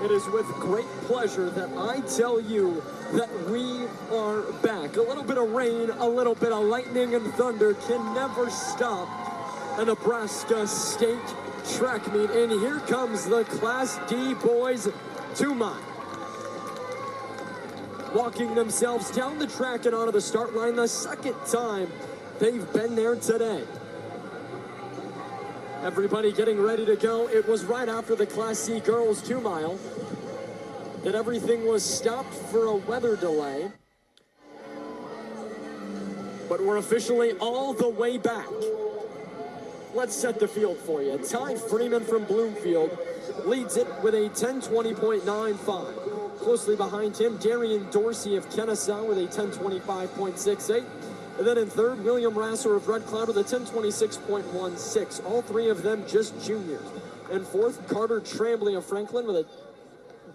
It is with great pleasure that I tell you that we are back. A little bit of rain, a little bit of lightning and thunder can never stop a Nebraska State track meet. And here comes the Class D boys, 2 mile. Walking themselves down the track and onto the start line the second time they've been there today. Everybody getting ready to go. It was right after the Class C girls 2 mile that everything was stopped for a weather delay. But we're officially all the way back. Let's set the field for you. Ty Freeman from Bloomfield leads it with a 10:20.95. Closely behind him, Darian Dorsey of Kenesaw with a 10:25.68. And then in third, William Rasser of Red Cloud with a 10:26.16. All three of them just juniors. And fourth, Carter Trambly of Franklin with a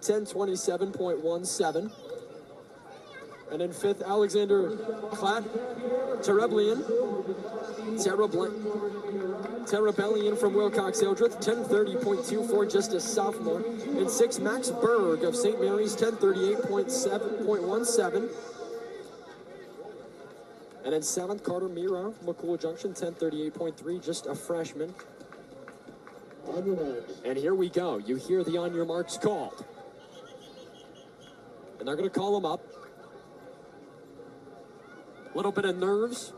10:27.17. And in fifth, Alexander Terrebellion from Wilcox Eldredge, 10:30.24, just a sophomore. And sixth, Max Berg of St. Mary's, 10:38.17. And in seventh, Carter Mierau from McCool Junction, 10:38.3, just a freshman. And here we go. You hear the on your marks called. And they're going to call them up. A little bit of nerves.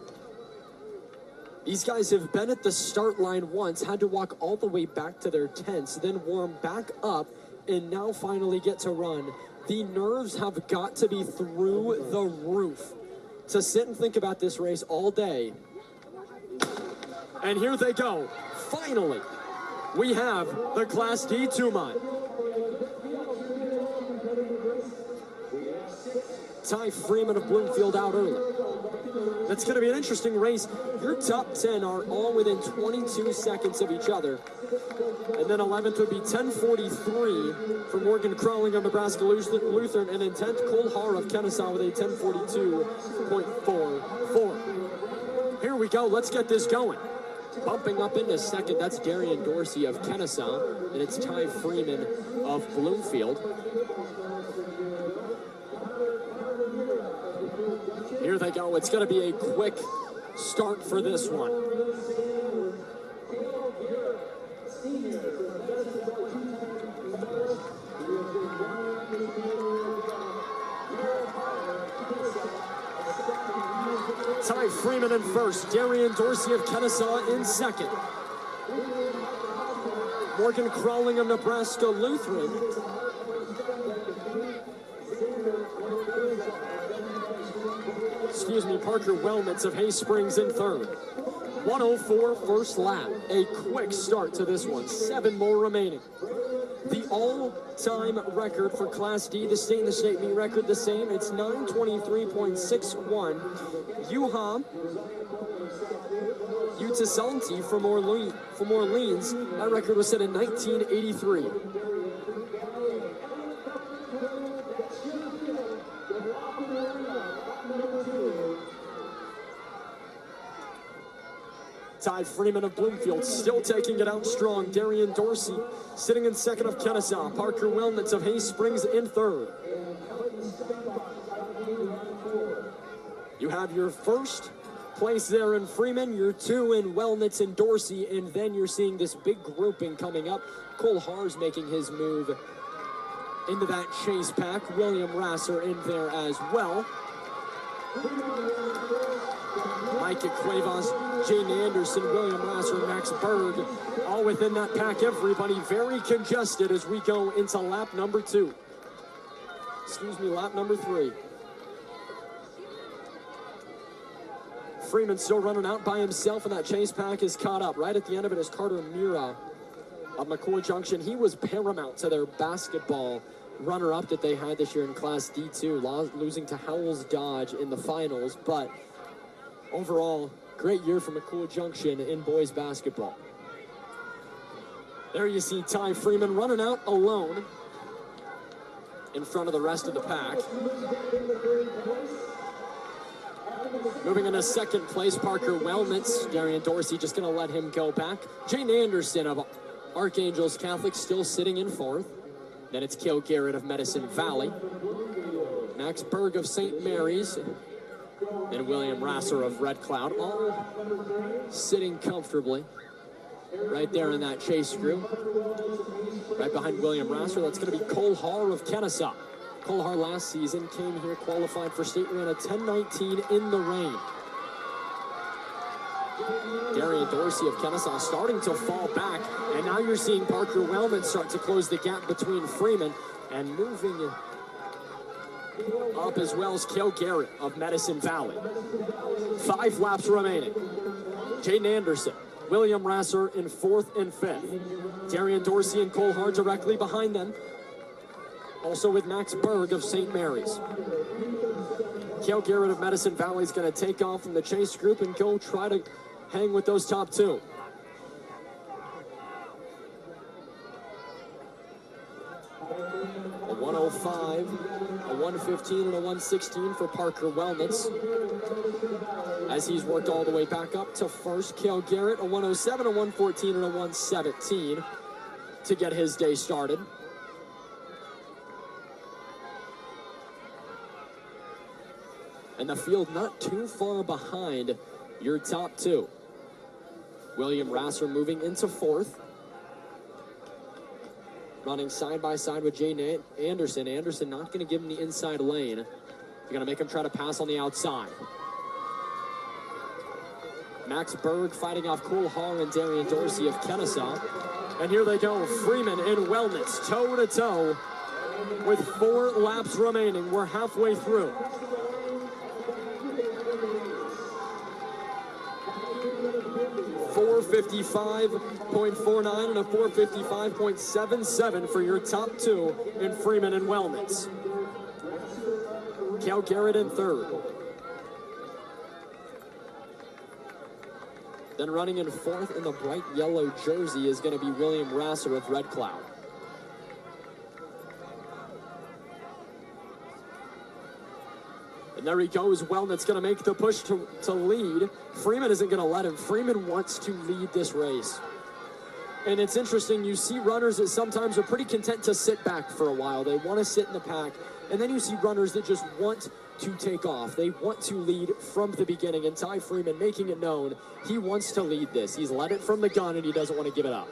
These guys have been at the start line once, had to walk all the way back to their tents, then warm back up, and now finally get to run. The nerves have got to be through the roof to sit and think about this race all day. And here they go. Finally, we have the Class D 2 mile. Ty Freeman of Bloomfield out early. That's going to be an interesting race. Your top 10 are all within 22 seconds of each other. And then 11th would be 10:43 for Morgan Crawling of Nebraska Lutheran. And in 10th, Haahr of Kenesaw with a 10:42.44. Here we go. Let's get this going. Bumping up into second, that's Darian Dorsey of Kenesaw. And it's Ty Freeman of Bloomfield. Here they go. It's going to be a quick start for this one. Ty Freeman in first. Darian Dorsey of Kenesaw in second. Morgan Crawling of Nebraska Lutheran. Parker Wellnitz of Hay Springs in third. 1:04 first lap. A quick start to this one. 7 more remaining. The all-time record for Class D, the state and the state meet record the same. It's 9:23.61. Haahr, Utasalti from Orleans. That record was set in 1983. Ty Freeman of Bloomfield still taking it out strong. Darian Dorsey sitting in second of Kenesaw. Parker Wellnitz of Hay Springs in third. You have your first place there in Freeman, your 2 in Wellnitz and Dorsey, and then you're seeing this big grouping coming up. Cole Haar's making his move into that chase pack. William Rasser in there as well. Micah Cuevas, Jaiden Anderson, William Rasser, Max Berg, all within that pack. Everybody very congested as we go into lap number 2. Lap number 3. Freeman still running out by himself, and that chase pack is caught up. Right at the end of it is Carter Mierau of McCool Junction. He was paramount to their basketball runner-up that they had this year in Class D2, losing to Howells Dodge in the finals, but overall, great year for McCool Junction in boys basketball. There you see Ty Freeman running out alone in front of the rest of the pack. Moving into second place, Parker Wellnitz. Darian Dorsey just going to let him go back. Jaiden Anderson of Archangels Catholic still sitting in fourth. Then it's Kael Garrett of Medicine Valley, Max Berg of St. Mary's, and William Rasser of Red Cloud, all sitting comfortably right there in that chase group. Right behind William Rasser, that's going to be Cole Haahr of Kenesaw. Cole Haahr last season came here, qualified for state, ran a 10:19 in the rain. Darian Dorsey of Kenesaw starting to fall back, and now you're seeing Parker Wellnitz start to close the gap between Freeman, and moving up as well as Kael Garrett of Medicine Valley. 5 laps remaining. Jaiden Anderson, William Rasser in 4th and 5th. Darian Dorsey and Cole Haahr directly behind them. Also with Max Berg of St. Mary's. Kael Garrett of Medicine Valley is going to take off from the chase group and go try to hang with those top 2. A 105, a 115, and a 116 for Parker Wellnitz. As he's worked all the way back up to first, Kael Garrett, a 107, a 114, and a 117 to get his day started. And the field not too far behind your top 2. William Rasser moving into 4th. Running side by side with Jaiden Anderson. Anderson not going to give him the inside lane. They're going to make him try to pass on the outside. Max Berg fighting off Cole Haahr and Darian Dorsey of Kenesaw. And here they go, Freeman and Wellnitz toe-to-toe with 4 laps remaining. We're halfway through. .455.49 and a 455.77 for your top 2 in Freeman and Wellnitz. Kael Garrett in 3rd. Then running in 4th in the bright yellow jersey is going to be William Rasser of Red Cloud. And there he goes. Wellnitz going to make the push to lead. Freeman isn't going to let him. Freeman wants to lead this race. And it's interesting, you see runners that sometimes are pretty content to sit back for a while. They want to sit in the pack. And then you see runners that just want to take off. They want to lead from the beginning. And Ty Freeman making it known he wants to lead this. He's led it from the gun and he doesn't want to give it up.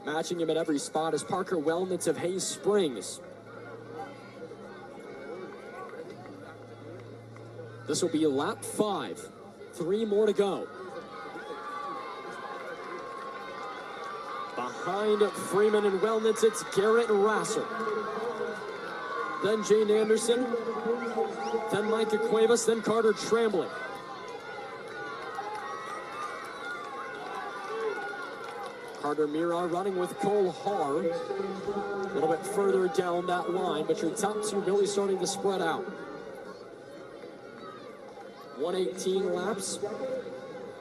Matching him at every spot is Parker Wellnitz of Hayes Springs. This will be lap 5. 3 more to go. Behind Freeman and Wellnitz, it's Garrett and Rasser. Then Jaiden Anderson. Then Micah Cuevas. Then Carter Trambly. Carter Mierau running with Cole Haahr. A little bit further down that line, but your top 2 really starting to spread out. 118 laps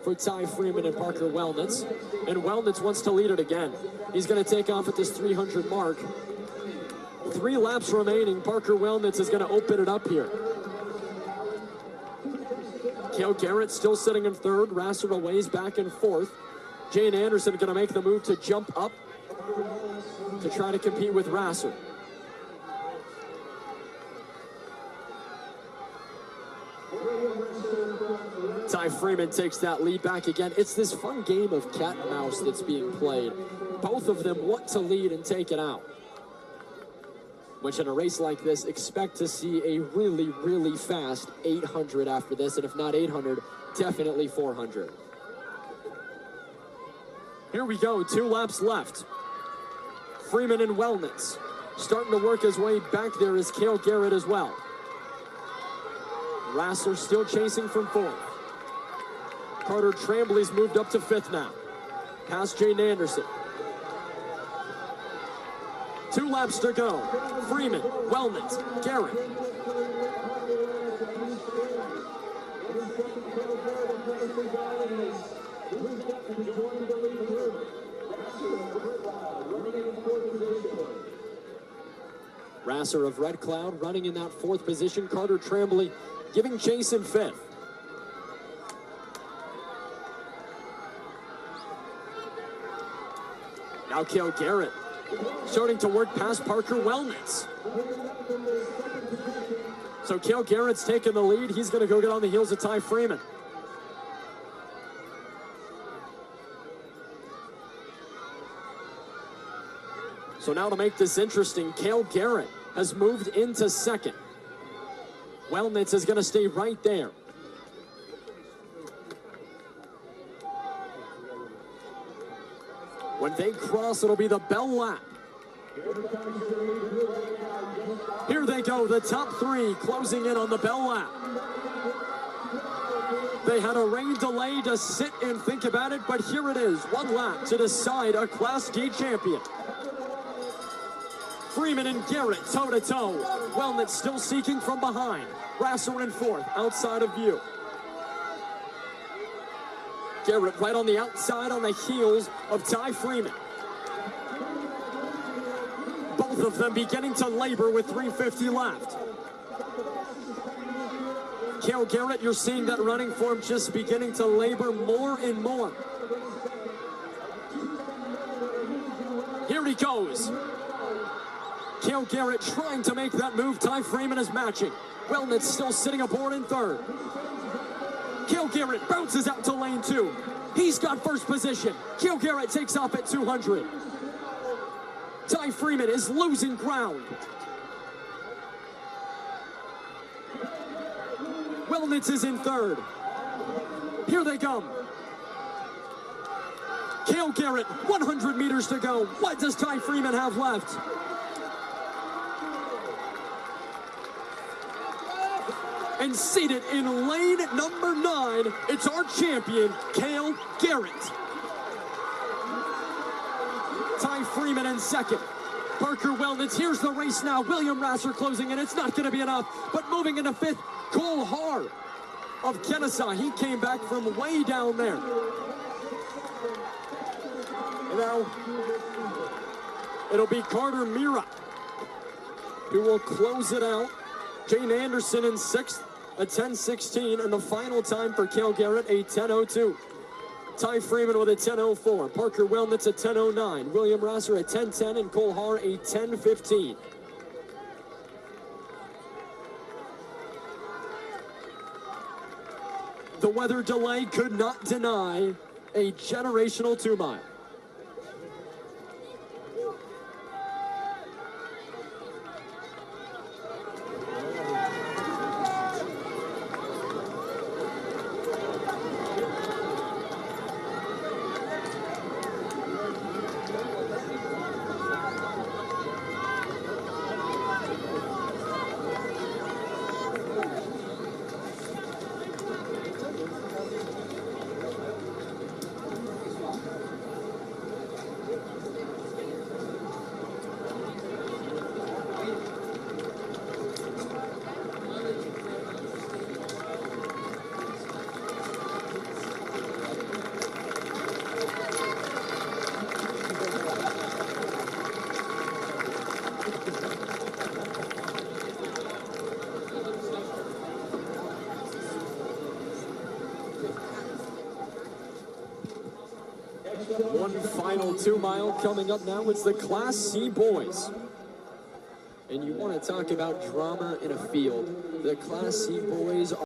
for Ty Freeman and Parker Wellnitz. And Wellnitz wants to lead it again. He's going to take off at this 300 mark. 3 laps remaining. Parker Wellnitz is going to open it up here. Kael Garrett still sitting in 3rd. Rasser a ways back in 4th. Jaiden Anderson going to make the move to jump up to try to compete with Rasser. Ty Freeman takes that lead back again. It's this fun game of cat and mouse that's being played. Both of them want to lead and take it out. Which in a race like this, expect to see a really, really fast 800 after this. And if not 800, definitely 400. Here we go, 2 laps left. Freeman and Wellnitz. Starting to work his way back there is Kael Garrett as well. Rasser still chasing from 4th. Carter Trambly's moved up to 5th now. Past Jaiden Anderson. 2 laps to go. Freeman, Wellnitz, Garrett. Rasser of Red Cloud running in that 4th position. Carter Trambly giving chase in 5th. Now Kael Garrett starting to work past Parker Wellnitz. So Kael Garrett's taking the lead. He's going to go get on the heels of Ty Freeman. So now to make this interesting, Kael Garrett has moved into second. Wellnitz is going to stay right there. When they cross, it'll be the bell lap. Here they go, the top three closing in on the bell lap. They had a rain delay to sit and think about it, but here it is, one lap to decide a Class D champion. Freeman and Garrett toe-to-toe. Wellnitz still seeking from behind. Rasser in fourth, outside of view. Garrett right on the outside on the heels of Ty Freeman. Both of them beginning to labor with 3:50 left. Kael Garrett, you're seeing that running form just beginning to labor more and more. Here he goes. Kael Garrett trying to make that move. Ty Freeman is matching. Wellnitz still sitting aboard in third. Kael Garrett bounces out to lane 2. He's got first position. Kael Garrett takes off at 200. Ty Freeman is losing ground. Wellnitz is in third. Here they come. Kael Garrett, 100 meters to go. What does Ty Freeman have left? And seated in lane number 9, it's our champion, Kael Garrett. Ty Freeman in second. Parker Wellnitz, here's the race now. William Rasser closing in. It's not going to be enough, but moving into fifth, Haahr of Kenesaw. He came back from way down there. And now, it'll be Carter Mierau who will close it out. Jaiden Anderson in sixth, a 10:16, and the final time for Kael Garrett, a 10:02. Ty Freeman with a 10:04, Parker Wellnitz a 10:09, William Rasser a 10:10, and Haahr a 10:15. The weather delay could not deny a generational 2-mile. One final 2-mile coming up now. It's the Class C boys. And you want to talk about drama in a field. The Class C boys